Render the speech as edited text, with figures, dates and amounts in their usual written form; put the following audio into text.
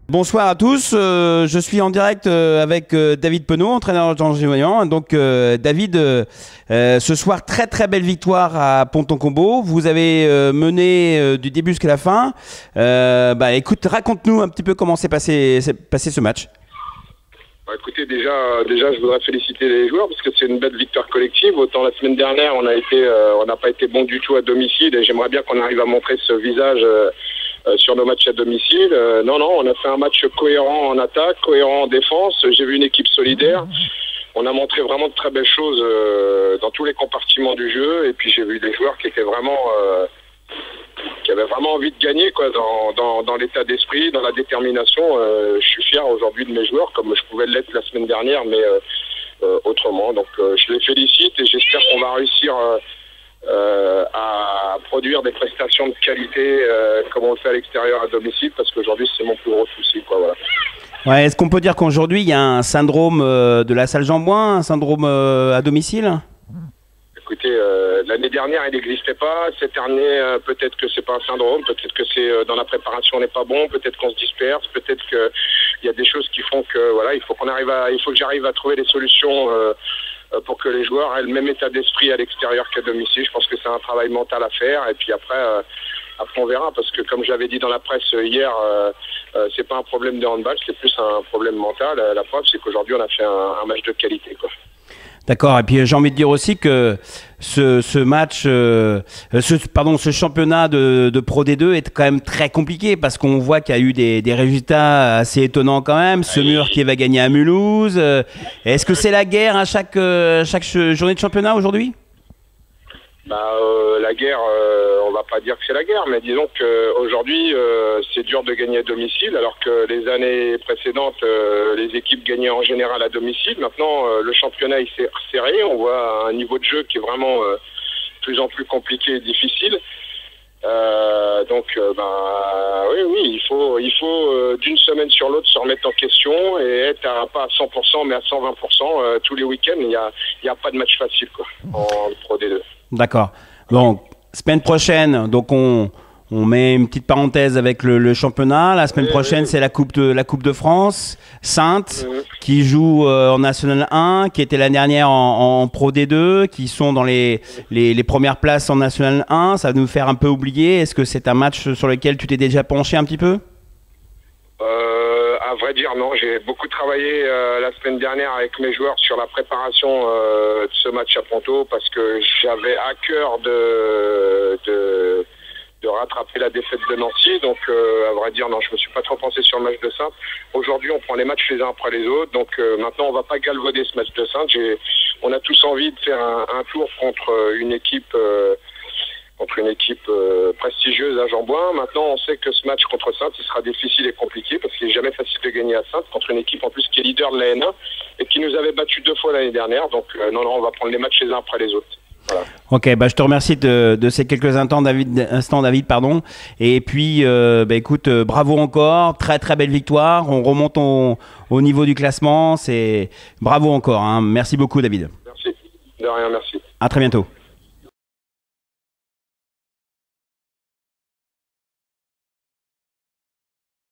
Bonsoir à tous, je suis en direct avec David Penaud, entraîneur d'Angers-Vaillant. Donc David, ce soir très belle victoire à Ponton-Combo. Vous avez mené du début jusqu'à la fin. Écoute, raconte-nous un petit peu comment s'est passé ce match. Écoutez, déjà, je voudrais féliciter les joueurs parce que c'est une belle victoire collective. Autant la semaine dernière, on n'a pas été bon du tout à domicile et j'aimerais bien qu'on arrive à montrer ce visage sur nos matchs à domicile. Non, on a fait un match cohérent en attaque, cohérent en défense. J'ai vu une équipe solidaire. On a montré vraiment de très belles choses dans tous les compartiments du jeu. Et puis j'ai vu des joueurs qui étaient vraiment, qui avaient vraiment envie de gagner, quoi, dans l'état d'esprit, dans la détermination. Je suis fier aujourd'hui de mes joueurs, comme je pouvais l'être la semaine dernière, mais autrement. Donc je les félicite et j'espère qu'on va réussir à produire des prestations de qualité comme on le fait à l'extérieur à domicile, parce qu'aujourd'hui c'est mon plus gros souci, quoi, voilà. Ouais, est-ce qu'on peut dire qu'aujourd'hui il y a un syndrome de la salle Jean-Bouin, un syndrome à domicile? Écoutez, l'année dernière il n'existait pas, cette année peut-être que c'est pas un syndrome, peut-être que c'est dans la préparation on n'est pas bon, peut-être qu'on se disperse, peut-être que il y a des choses qui font que voilà, il faut que j'arrive à trouver des solutions pour que les joueurs aient le même état d'esprit à l'extérieur qu'à domicile. Je pense que c'est un travail mental à faire et puis après on verra, parce que comme j'avais dit dans la presse hier, c'est pas un problème de handball, c'est plus un problème mental. La preuve c'est qu'aujourd'hui on a fait un match de qualité, quoi. D'accord, et puis j'ai envie de dire aussi que ce match, ce championnat de Pro D2 est quand même très compliqué, parce qu'on voit qu'il y a eu des résultats assez étonnants quand même. Semur qui va gagner à Mulhouse. Est-ce que c'est la guerre à chaque journée de championnat aujourd'hui? La guerre, on va pas dire que c'est la guerre, mais disons qu'aujourd'hui c'est dur de gagner à domicile, alors que les années précédentes les équipes gagnaient en général à domicile. Maintenant le championnat il s'est resserré, on voit un niveau de jeu qui est vraiment de plus en plus compliqué et difficile. Oui, il faut d'une semaine sur l'autre se remettre en question et être pas à 100% mais à 120%. Tous les week-ends il y a pas de match facile, quoi, en Pro D2. D'accord. Donc, semaine prochaine, donc on met une petite parenthèse avec le championnat. La semaine prochaine, c'est la Coupe de France. Saintes, qui joue en National 1, qui était l'année dernière en Pro D2, qui sont dans les premières places en National 1. Ça va nous faire un peu oublier. Est-ce que c'est un match sur lequel tu t'es déjà penché un petit peu? À vrai dire, non. J'ai beaucoup travaillé la semaine dernière avec mes joueurs sur la préparation de ce match à Ponto, parce que j'avais à cœur de rattraper la défaite de Nancy. Donc, à vrai dire, non, je me suis pas trop pensé sur le match de Saintes. Aujourd'hui, on prend les matchs les uns après les autres. Donc, maintenant, on va pas galvauder ce match de Saintes. On a tous envie de faire un tour contre une équipe prestigieuse à Jean-Bouin. Maintenant, on sait que ce match contre Saintes, ce sera difficile et compliqué, parce qu'il n'est jamais facile de gagner à Saintes contre une équipe en plus qui est leader de la N1 et qui nous avait battu 2 fois l'année dernière. Donc, non, on va prendre les matchs les uns après les autres. Voilà. Ok, je te remercie de ces quelques instants, David, pardon. Et puis, écoute, bravo encore, très belle victoire. On remonte au niveau du classement. C'est bravo encore, hein. Merci beaucoup, David. Merci. De rien, merci. À très bientôt.